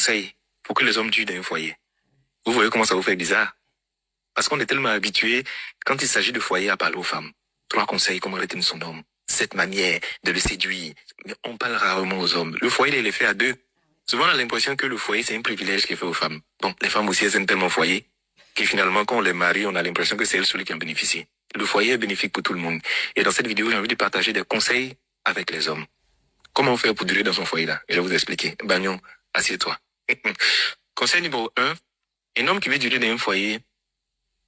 conseils pour que les hommes durent dans un foyer. Vous voyez comment ça vous fait bizarre? Parce qu'on est tellement habitué, quand il s'agit de foyer, à parler aux femmes. 3 conseils, comment retenir son homme. 7 manières de le séduire. Mais on parle rarement aux hommes. Le foyer, il est fait à 2. Souvent, on a l'impression que le foyer, c'est un privilège qui est fait aux femmes. Bon, les femmes aussi, elles aiment tellement le foyer, que finalement, quand on les marie, on a l'impression que c'est elles celui qui en bénéficie. Le foyer est bénéfique pour tout le monde. Et dans cette vidéo, j'ai envie de partager des conseils avec les hommes. Comment faire pour durer dans son foyer là? Je vais vous expliquer. Bagnon, assieds-toi. Conseil numéro 1. Un homme qui veut durer dans un foyer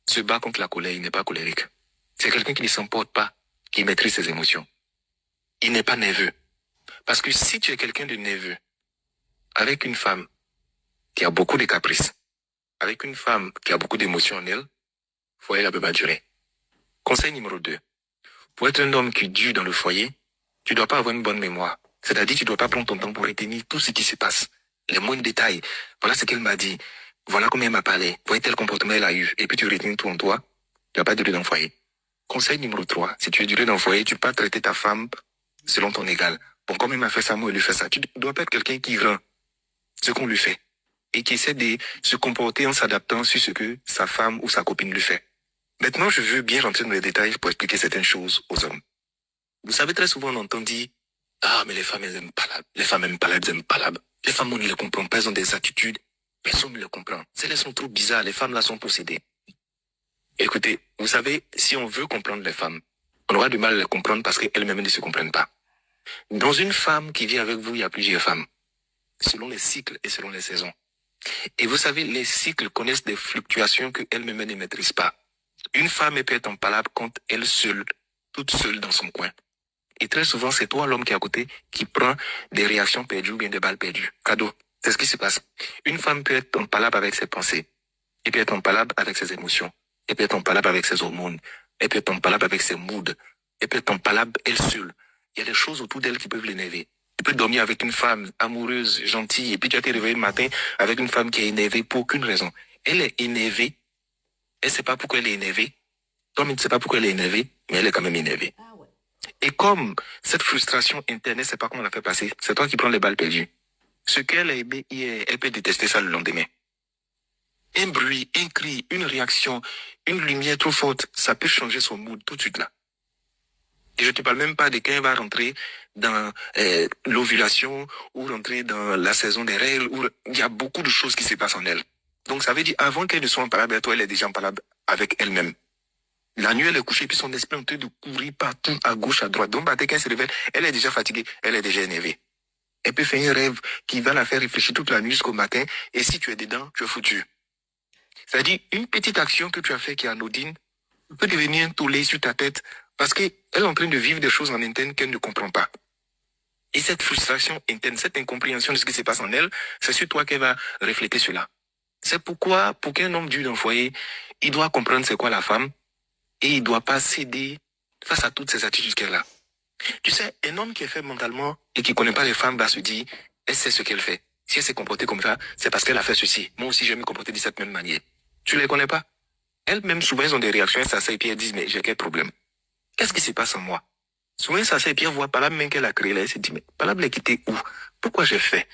se bat contre la colère, il n'est pas colérique. C'est quelqu'un qui ne s'emporte pas, qui maîtrise ses émotions. Il n'est pas nerveux. Parce que si tu es quelqu'un de nerveux, avec une femme qui a beaucoup de caprices, avec une femme qui a beaucoup d'émotions en elle, le foyer ne peut pas durer. Conseil numéro 2. Pour être un homme qui dure dans le foyer, tu dois pas avoir une bonne mémoire. C'est-à-dire, tu dois pas prendre ton temps pour retenir tout ce qui se passe. Les moindres détails. Voilà ce qu'elle m'a dit. Voilà comment elle m'a parlé. Voilà tel comportement elle a eu. Et puis tu retiens tout en toi. Tu vas pas durer dans le foyer. Conseil numéro 3. Si tu veux durer dans le foyer, tu peux pas traiter ta femme selon ton égal. Bon, comme il m'a fait ça, moi, il lui fait ça. Tu dois pas être quelqu'un qui rend ce qu'on lui fait. Et qui essaie de se comporter en s'adaptant sur ce que sa femme ou sa copine lui fait. Maintenant, je veux bien rentrer dans les détails pour expliquer certaines choses aux hommes. Vous savez, très souvent, on entend dire, ah, mais les femmes, elles aiment pas les femmes aiment pas elles aiment pas Les femmes, on ne les comprend pas, elles ont des attitudes. Personne ne les comprend. Elles sont trop bizarres, les femmes là sont possédées. Écoutez, vous savez, si on veut comprendre les femmes, on aura du mal à les comprendre parce qu'elles-mêmes ne se comprennent pas. Dans une femme qui vit avec vous, il y a plusieurs femmes, selon les cycles et selon les saisons. Et vous savez, les cycles connaissent des fluctuations qu'elles-mêmes ne maîtrisent pas. Une femme peut être empalable quand elle seule, toute seule dans son coin. Et très souvent, c'est toi, l'homme qui est à côté, qui prend des réactions perdues ou bien des balles perdues. Cadeau. C'est ce qui se passe. Une femme peut être empalable avec ses pensées. Elle peut être empalable avec ses émotions. Elle peut être empalable avec ses hormones. Elle peut être empalable avec ses moods. Elle peut être empalable elle seule. Il y a des choses autour d'elle qui peuvent l'énerver. Tu peux dormir avec une femme amoureuse, gentille, et puis tu vas te réveiller le matin avec une femme qui est énervée pour aucune raison. Elle est énervée. Elle ne sait pas pourquoi elle est énervée. Toi-même, tu ne sais pas pourquoi elle est énervée, mais elle est quand même énervée. Et comme cette frustration interne, c'est pas comment on la fait passer, c'est toi qui prends les balles perdues. Ce qu'elle a aimé hier, elle peut détester ça le lendemain. Un bruit, un cri, une réaction, une lumière trop forte, ça peut changer son mood tout de suite là. Et je te parle même pas de quand elle va rentrer dans l'ovulation ou rentrer dans la saison des règles, où il y a beaucoup de choses qui se passent en elle. Donc ça veut dire, avant qu'elle ne soit empalable avec toi, elle est déjà empalable avec elle-même. La nuit, elle est couchée, puis son esprit est en train de courir partout, à gauche, à droite. Donc, quand elle se réveille, elle est déjà fatiguée, elle est déjà énervée. Elle peut faire un rêve qui va la faire réfléchir toute la nuit jusqu'au matin, et si tu es dedans, tu es foutu. C'est-à-dire, une petite action que tu as fait qui est anodine peut devenir un tollé sur ta tête, parce qu'elle est en train de vivre des choses en interne qu'elle ne comprend pas. Et cette frustration interne, cette incompréhension de ce qui se passe en elle, c'est sur toi qu'elle va refléter cela. C'est pourquoi, pour qu'un homme dure dans le foyer, il doit comprendre c'est quoi la femme, et il ne doit pas céder face à toutes ces attitudes qu'elle a. Tu sais, un homme qui est faible mentalement et qui ne connaît pas les femmes va se dire, elle sait ce qu'elle fait. Si elle s'est comportée comme ça, c'est parce qu'elle a fait ceci. Moi aussi, je vais me comporter de cette même manière. Tu ne les connais pas? Elles-mêmes, souvent, elles ont des réactions, elles s'asseyent et puis elles disent, mais j'ai quel problème? Qu'est-ce qui se passe en moi? Souvent, elles s'asseyent et puis elles voient par la main qu'elle a créée là, elle se dit, mais par là, elle est quittée où? Pourquoi j'ai fait?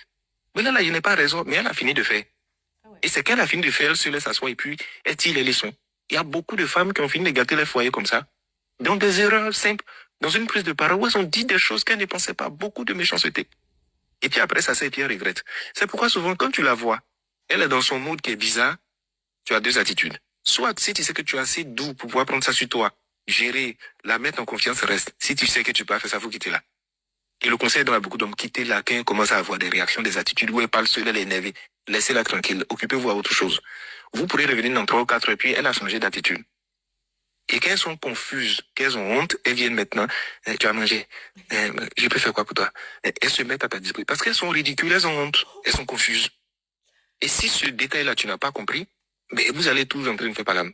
Mais là, je n'ai pas raison, mais elle a fini de faire. Et c'est qu'elle a fini de faire, elle se laisse s'asseoir et puis elle tire les leçons. Il y a beaucoup de femmes qui ont fini de gâter les foyers comme ça. Dans des erreurs simples, dans une prise de parole où elles ont dit des choses qu'elles ne pensaient pas, beaucoup de méchanceté. Et puis après, ça s'est et puis elle regrette. C'est pourquoi souvent, quand tu la vois, elle est dans son mood qui est bizarre, tu as 2 attitudes. Soit, si tu sais que tu es assez doux pour pouvoir prendre ça sur toi, gérer, la mettre en confiance, reste. Si tu sais que tu peux pas faire ça, faut quitter là. Et le conseil donne à beaucoup d'hommes, quitter là, quand elle commence à avoir des réactions, des attitudes où elle parle seule, elle est énervée. Laissez-la tranquille, occupez-vous à autre chose. Vous pourrez revenir dans 3 ou 4 et puis elle a changé d'attitude. Et quand elles sont confuses, qu'elles ont honte, elles viennent maintenant, tu as mangé, je peux faire quoi pour toi? Elles se mettent à ta disposition. Parce qu'elles sont ridicules, elles ont honte, elles sont confuses. Et si ce détail-là, tu n'as pas compris, mais vous allez tous entrer une fois par l'âme.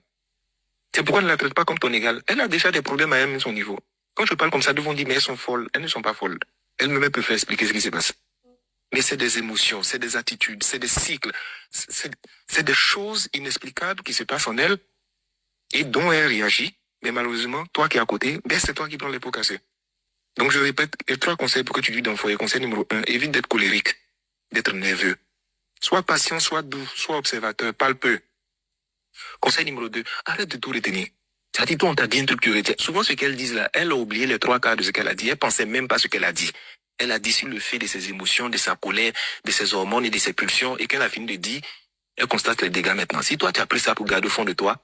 C'est pourquoi ne la traite pas comme ton égal. Elle a déjà des problèmes à elle à son niveau. Quand je parle comme ça, ils vont dire, mais elles sont folles. Elles ne sont pas folles. Elles-mêmes peuvent expliquer ce qui se passe. Mais c'est des émotions, c'est des attitudes, c'est des cycles. C'est des choses inexplicables qui se passent en elles et dont elle réagit. Mais malheureusement, toi qui es à côté, ben c'est toi qui prends les pots cassés. Donc je répète, les 3 conseils pour que tu vis dans le foyer. Conseil numéro 1, évite d'être colérique, d'être nerveux. Sois patient, sois doux, sois observateur, parle peu. Conseil numéro 2, arrête de tout retenir. Ça dit, toi, on t'a dit un truc, tu retiens. Souvent, ce qu'elle dit là, elle a oublié les 3 quarts de ce qu'elle a dit. Elle pensait même pas ce qu'elle a dit. Elle a dit sur le fait de ses émotions, de sa colère, de ses hormones et de ses pulsions. Et qu'elle a fini de dire, elle constate les dégâts maintenant. Si toi, tu as pris ça pour garder au fond de toi,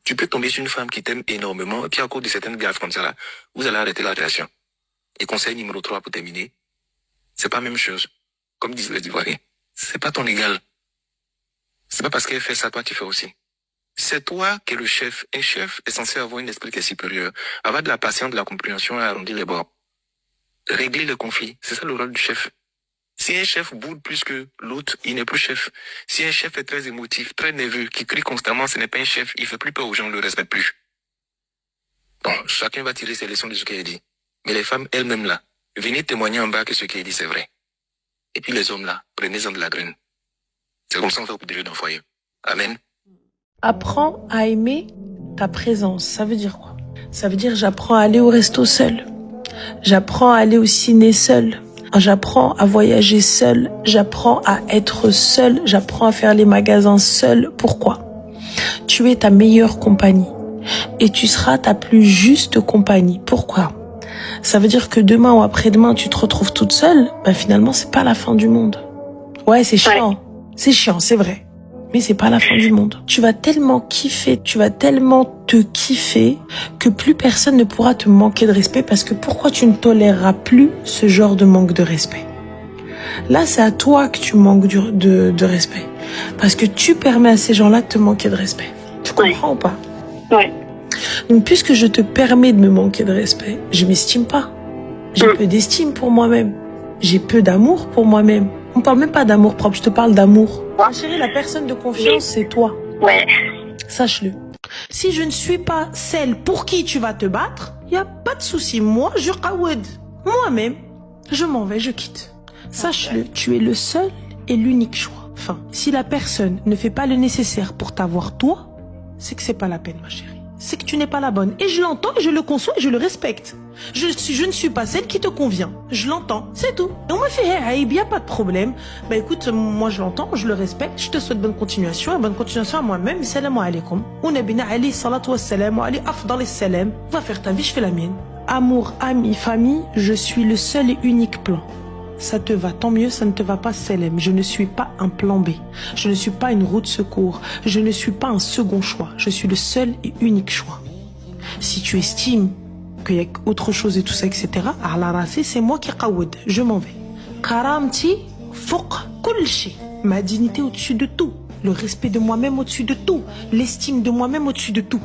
tu peux tomber sur une femme qui t'aime énormément. Et puis, à cause de certaines gaffes comme ça là, vous allez arrêter la relation. Et conseil numéro 3 pour terminer, c'est pas la même chose. Comme disent les Ivoiriens, c'est pas ton égal. C'est pas parce qu'elle fait ça, toi, tu fais aussi. C'est toi qui es le chef. Un chef est censé avoir un esprit qui est supérieur, avoir de la patience, de la compréhension et arrondir les bords. Régler le conflit, c'est ça le rôle du chef. Si un chef boude plus que l'autre, il n'est plus chef. Si un chef est très émotif, très nerveux, qui crie constamment, ce n'est pas un chef, il fait plus peur aux gens, on ne le respecte plus. Bon, chacun va tirer ses leçons de ce qu'il a dit. Mais les femmes elles-mêmes là, venez témoigner en bas que ce qu'il a dit c'est vrai. Et puis les hommes là, prenez-en de la graine. C'est comme ça qu'on fait pour délire dans le foyer. Amen. Apprends à aimer ta présence. Ça veut dire quoi? Ça veut dire j'apprends à aller au resto seul. J'apprends à aller au ciné seul. J'apprends à voyager seul. J'apprends à être seul. J'apprends à faire les magasins seul. Pourquoi? Tu es ta meilleure compagnie. Et tu seras ta plus juste compagnie. Pourquoi? Ça veut dire que demain ou après-demain, tu te retrouves toute seule. Ben finalement, c'est pas la fin du monde. Ouais, c'est chiant. Ouais. C'est chiant, c'est vrai. Mais c'est pas la fin du monde. Tu vas tellement kiffer, tu vas tellement te kiffer que plus personne ne pourra te manquer de respect parce que pourquoi tu ne toléreras plus ce genre de manque de respect? Là, c'est à toi que tu manques de respect. Parce que tu permets à ces gens-là de te manquer de respect. Tu comprends ou pas? Ouais. Donc, puisque je te permets de me manquer de respect, je m'estime pas. J'ai peu d'estime pour moi-même. J'ai peu d'amour pour moi-même. On parle même pas d'amour propre, je te parle d'amour. Ma chérie, la personne de confiance, c'est toi. Ouais. Sache-le. Si je ne suis pas celle pour qui tu vas te battre, y a pas de souci. Moi, je qaoud. Moi-même, je m'en vais, je quitte. Sache-le, tu es le seul et l'unique choix. Enfin, si la personne ne fait pas le nécessaire pour t'avoir toi, c'est que c'est pas la peine, ma chérie. C'est que tu n'es pas la bonne. Et je l'entends, je le conçois et je le respecte. Je ne suis pas celle qui te convient. Je l'entends, c'est tout. Et on m'a fait, il n'y a pas de problème. Bah écoute, moi je l'entends, je le respecte. Je te souhaite bonne continuation et bonne continuation à moi-même. Salam alaikum. On est bien Ali, salatu wassalam, Ali afdal salam. Va faire ta vie, je fais la mienne. Amour, amis, famille, je suis le seul et unique plan. Ça te va, tant mieux, ça ne te va pas, Selem. Je ne suis pas un plan B. Je ne suis pas une roue de secours. Je ne suis pas un second choix. Je suis le seul et unique choix. Si tu estimes qu'il y a autre chose et tout ça, etc., à la race, c'est moi qui qaoud. Je m'en vais. Karamti fouq kulchi. Ma dignité au-dessus de tout. Le respect de moi-même au-dessus de tout. L'estime de moi-même au-dessus de tout.